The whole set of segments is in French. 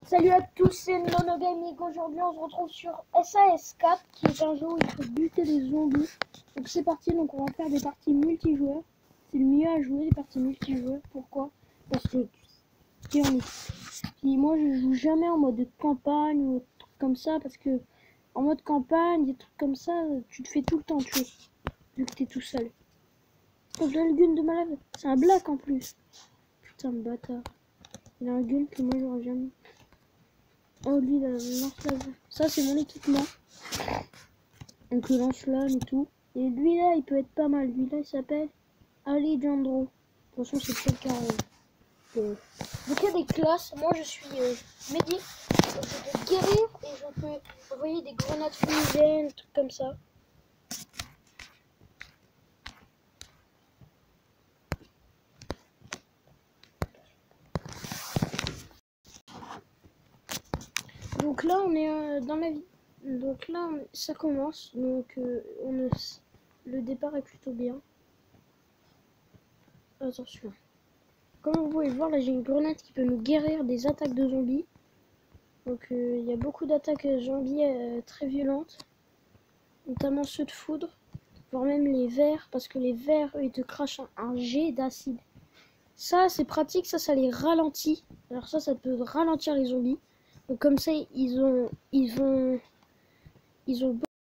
Salut à tous, c'est NonoGaming. Aujourd'hui, on se retrouve sur SAS 4, qui est un jeu où il faut buter des zombies. Donc c'est parti, donc on va faire des parties multijoueurs. C'est le mieux à jouer, les parties multijoueurs. Pourquoi? Parce que tu es en équipe. Puis moi, je joue jamais en mode campagne ou des trucs comme ça, parce que en mode campagne, des trucs comme ça, tu te fais tout le temps tuer, vu que t'es tout seul. Oh, j'ai le gun de malade, c'est un black en plus. Putain de bâtard. Il a un gun que moi j'aurais jamais. Oh, lui, il a lance-flamme. Ça, c'est mon équipement. Donc, le lance-flamme et tout. Et lui, là, il peut être pas mal. Lui, là, il s'appelle Alejandro. De toute façon, c'est quelqu'un. Donc, il y a des classes. Moi, je suis médic. Je peux guérir et je peux envoyer des grenades fumigènes, trucs comme ça. Donc là, on est dans la vie. Donc là, ça commence. Donc, le départ est plutôt bien. Attention. Comme vous pouvez le voir, là j'ai une grenade qui peut nous guérir des attaques de zombies. Donc il y a beaucoup d'attaques zombies très violentes. Notamment ceux de foudre. Voire même les vers. Parce que les vers, eux, ils te crachent un jet d'acide. Ça, c'est pratique. Ça les ralentit. Alors ça peut ralentir les zombies. Donc comme ça, ils ont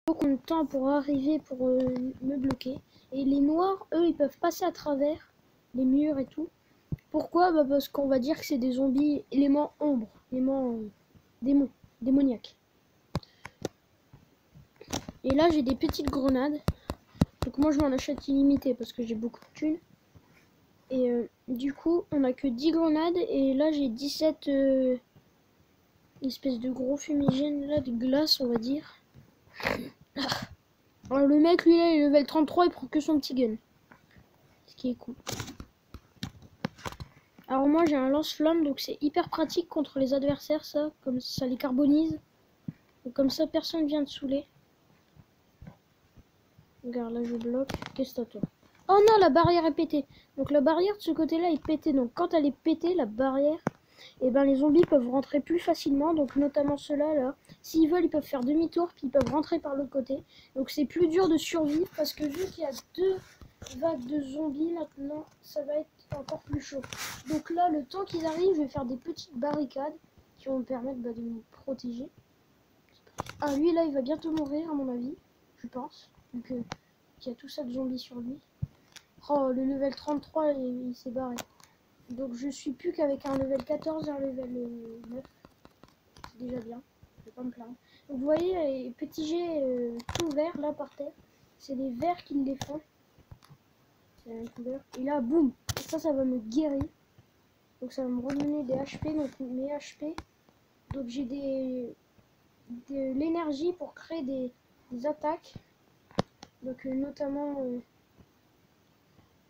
beaucoup de temps pour arriver, pour me bloquer. Et les noirs, eux, ils peuvent passer à travers les murs et tout. Pourquoi? Bah parce qu'on va dire que c'est des zombies éléments ombre, éléments démoniaques. Et là j'ai des petites grenades. Donc moi je m'en achète illimité parce que j'ai beaucoup de thunes. Et du coup on a que 10 grenades et là j'ai 17 espèces de gros fumigènes là, de glace on va dire. Alors le mec lui là il est level 33, il prend que son petit gun. Ce qui est cool. Alors moi j'ai un lance-flamme donc c'est hyper pratique contre les adversaires ça, comme ça les carbonise. Donc comme ça personne vient te saouler. Regarde là je bloque, qu'est-ce que t'as toi? Oh non, la barrière est pétée. Donc la barrière de ce côté là est pétée. Donc quand elle est pétée la barrière, et ben les zombies peuvent rentrer plus facilement. Donc notamment ceux-là là, s'ils veulent ils peuvent faire demi-tour puis ils peuvent rentrer par l'autre côté. Donc c'est plus dur de survivre parce que vu qu'il y a 2 vagues de zombies maintenant, ça va être encore plus chaud. Donc là le temps qu'ils arrivent, je vais faire des petites barricades qui vont me permettre de me protéger. Ah lui là il va bientôt mourir à mon avis, je pense. Donc il y a tout ça de zombies sur lui. Oh, le level 33, il s'est barré. Donc je suis plus qu'avec un level 14 et un level 9. C'est déjà bien, je vais pas me plaindre. Donc vous voyez les petits jets tout verts là par terre. C'est les verts qui les font. C'est la même couleur. Et là, boum, ça va me guérir. Donc ça va me redonner des HP, donc mes HP. Donc j'ai de l'énergie pour créer des attaques. Donc notamment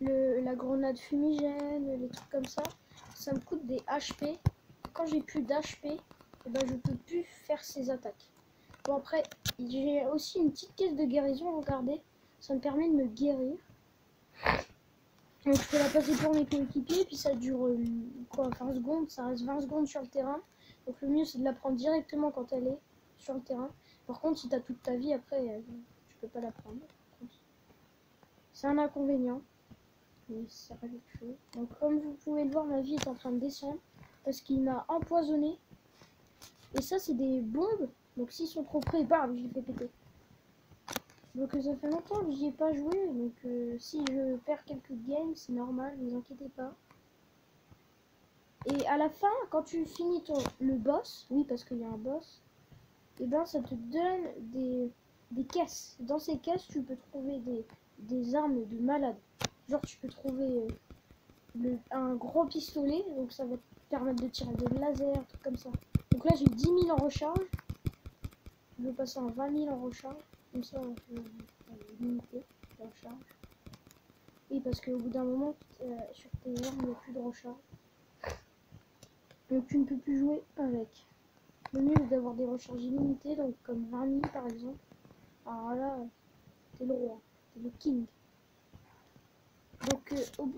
la grenade fumigène, les trucs comme ça. Ça me coûte des HP. Quand j'ai plus d'HP, eh ben, je peux plus faire ces attaques. Bon après, j'ai aussi une petite caisse de guérison, regardez. Ça me permet de me guérir. Donc je peux la passer pour mes coéquipiers, puis ça dure quoi, 20 secondes, ça reste 20 secondes sur le terrain. Donc le mieux c'est de la prendre directement quand elle est sur le terrain. Par contre si tu as toute ta vie après, tu peux pas la prendre. C'est un inconvénient. Mais ça rajoute chaud. Donc comme vous pouvez le voir, ma vie est en train de descendre parce qu'il m'a empoisonné. Et ça c'est des bombes. Donc s'ils sont trop près, bam, je les fais péter. Donc ça fait longtemps que j'y ai pas joué. Donc si je perds quelques games, c'est normal, ne vous inquiétez pas. Et à la fin, quand tu finis le boss, oui parce qu'il y a un boss, et ben ça te donne des caisses. Dans ces caisses, tu peux trouver des armes de malade. Genre tu peux trouver un gros pistolet, donc ça va te permettre de tirer des lasers, trucs comme ça. Donc là j'ai 10 000 en recharge. Je vais passer en 20 000 en recharge. Comme ça on peut limiter la recharge. Oui parce qu'au bout d'un moment sur tes armes il n'y a plus de recharge. Donc tu ne peux plus jouer avec. Le mieux est d'avoir des recharges illimitées, donc comme 20 000 par exemple. Alors là, t'es le roi, t'es le king. Donc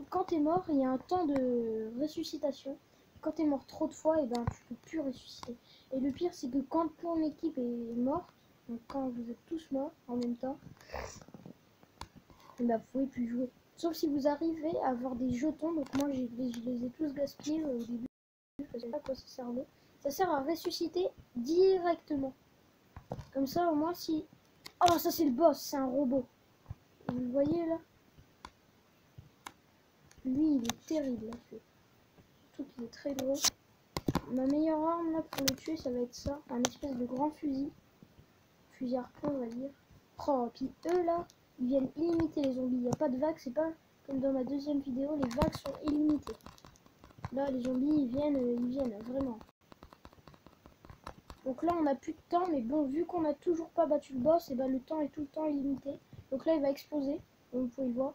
quand t'es mort, il y a un temps de ressuscitation. quand t'es mort trop de fois, et ben tu peux plus ressusciter. Et le pire, c'est que quand ton équipe est morte, donc quand vous êtes tous morts en même temps, et ben vous pouvez plus jouer. Sauf si vous arrivez à avoir des jetons. Donc moi, je les ai tous gaspillés au début. Je ne sais pas à quoi ça servait. Ça sert à ressusciter directement. Comme ça, au moins, si... Oh, ça c'est le boss, c'est un robot. Vous le voyez là? Lui, il est terrible là. Surtout qu'il est très gros. Ma meilleure arme là pour le tuer, ça va être ça. Un espèce de grand fusil. Fusil harpon, on va dire. Oh, puis eux là, ils viennent illimiter les zombies. Il n'y a pas de vagues, c'est pas comme dans ma deuxième vidéo, les vagues sont illimitées. Là, les zombies, ils viennent, vraiment. Donc là, on n'a plus de temps, mais bon, vu qu'on n'a toujours pas battu le boss, et ben le temps est tout le temps illimité. Donc là, il va exploser, comme vous pouvez le voir.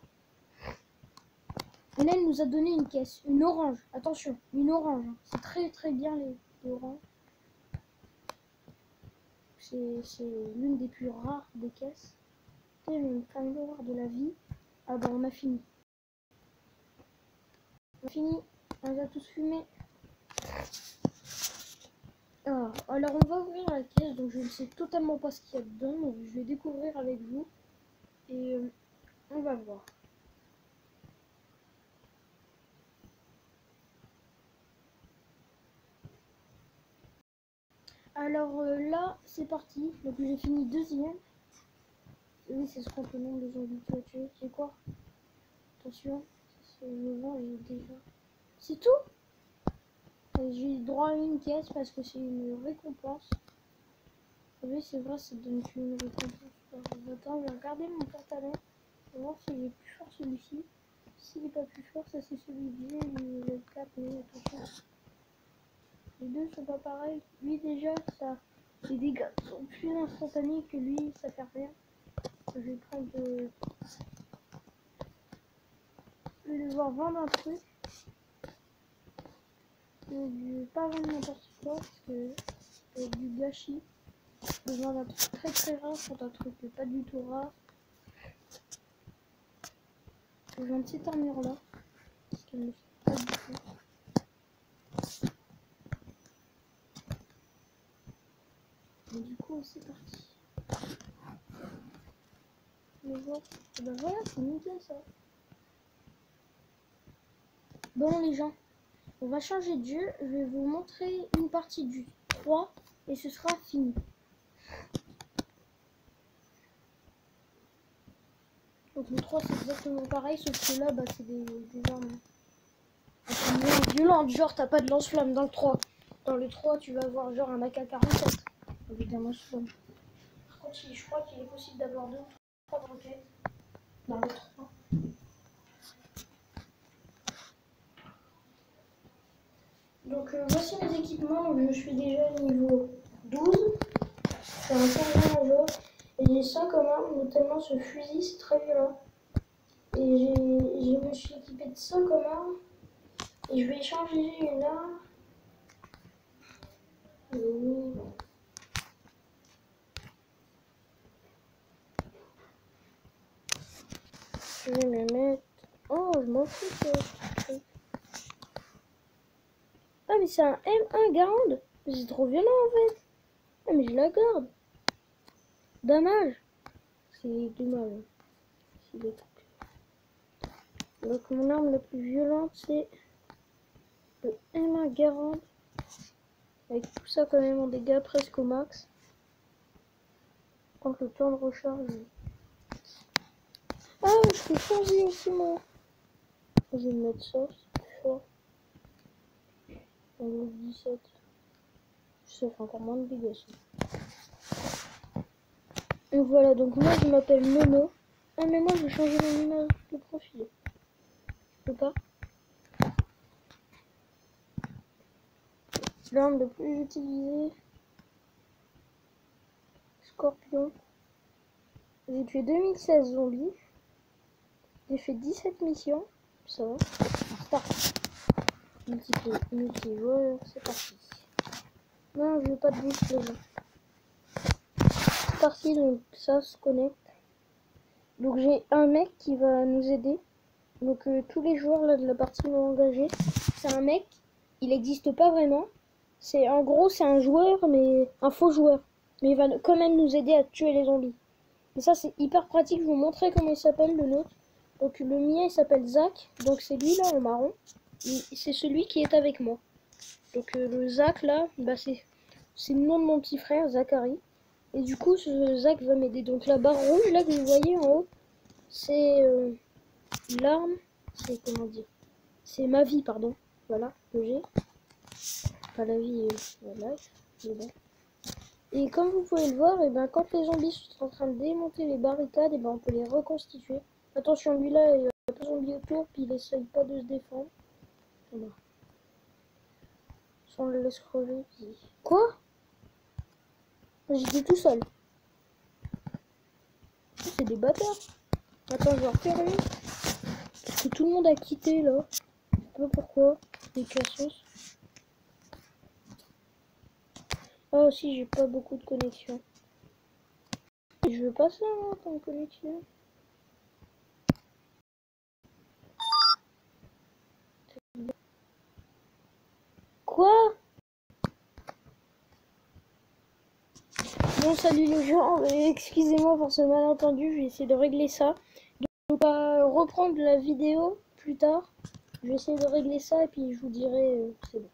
Et là, il nous a donné une caisse, une orange. Attention, une orange. C'est très très bien les oranges. C'est l'une des plus rares des caisses. Et une femme l'horreur de la vie. Ah ben, on a fini. On a fini. On va tous fumer. Ah, alors on va ouvrir la caisse, donc je ne sais totalement pas ce qu'il y a dedans, donc je vais découvrir avec vous et on va voir. Alors là c'est parti, donc j'ai fini deuxième. Oui, c'est ce qu'on peut nombre de zombies que tu as tué. C'est quoi? Attention, je vends déjà. C'est tout? J'ai droit à une caisse parce que c'est une récompense. Oui, c'est vrai, ça donne une récompense. Attends, je vais regarder mon pantalon pour voir si j'ai plus fort celui-ci. S'il n'est pas plus fort, ça c'est celui que j'ai, le 4, mais attention. Les deux sont pas pareils. Lui déjà, ça, les dégâts sont plus instantanés que lui, ça fait rien. Je vais prendre de... Je vais devoir vendre un truc. Je vais pas vendre n'importe quoi parce que c'est du gâchis. Je vais vendre un truc très très rare contre un truc pas du tout rare. Je vais vendre cette armure là. Parce qu'elle ne fait pas du tout. Et du coup, c'est parti. Mais bon, et ben voilà, c'est nickel ça. Bon les gens, on va changer de jeu. Je vais vous montrer une partie du 3 et ce sera fini. Donc le 3 c'est exactement pareil, sauf que là bah, c'est des armes moins violentes. Genre t'as pas de lance-flamme dans le 3. Dans le 3 tu vas avoir genre un AK-47 avec un lance-flamme. Par contre je crois qu'il est possible d'avoir 2 ou 3 roquettes dans le 3. Donc voici mes équipements. Donc, je suis déjà niveau 12. C'est un changement majeur. Et j'ai ça comme arme, notamment ce fusil, c'est très violent. Et je me suis équipé de ça comme arme. Et je vais changer une arme. Oui. Je vais me mettre... Oh, je m'en fous ce truc. Ah, mais c'est un M1 Garand. C'est trop violent en fait. Ah, mais je la garde. Dommage. C'est dommage. Donc mon arme la plus violente c'est le M1 Garand. Avec tout ça quand même en dégâts presque au max. Quand le temps de recharge. Ah, je peux changer aussi moi. Je vais mettre ça, c'est plus fort. On est 17. Ça fait encore moins de dégâts. Et voilà, donc moi je m'appelle Mono. Ah mais moi je vais changer mon image de profil. Je peux pas. L'arme la plus utilisée. Scorpion. J'ai tué 2016 zombies. J'ai fait 17 missions. Ça va. C'est parti. Multijoueur, c'est parti. Non, je veux pas de boost les gens. C'est parti, donc ça se connecte. Donc j'ai un mec qui va nous aider. Donc tous les joueurs là de la partie m'ont engagé. C'est un mec il n'existe pas vraiment. C'est en gros, c'est un joueur, mais un faux joueur. Mais il va quand même nous aider à tuer les zombies. Et ça, c'est hyper pratique. Je vais vous montrer comment il s'appelle, le nôtre. Donc, le mien, il s'appelle Zach. Donc, c'est lui, là, en marron. C'est celui qui est avec moi. Donc, le Zach, là, bah, c'est le nom de mon petit frère, Zachary. Et du coup, ce Zach va m'aider. Donc, la barre rouge, là, que vous voyez en haut, c'est l'arme. C'est, comment dire, c'est ma vie, pardon. Voilà, que j'ai. Pas la vie, la life. Et comme vous pouvez le voir, et ben, quand les zombies sont en train de démonter les barricades, et ben, on peut les reconstituer. Attention, lui là, il y a pas de zombies autour, puis il essaye pas de se défendre. Voilà. On le laisse crever. Puis... Quoi? J'étais tout seul. C'est des bâtards. Attends, je vais en refaire une. Parce que tout le monde a quitté là. Je sais pas pourquoi. Les cassos. Ah aussi, j'ai pas beaucoup de connexion. Je veux pas ça, moi, comme connexion. Quoi? Bon, salut les gens, excusez-moi pour ce malentendu, je vais essayer de régler ça. Donc, on va reprendre la vidéo plus tard. Je vais essayer de régler ça et puis je vous dirai c'est bon.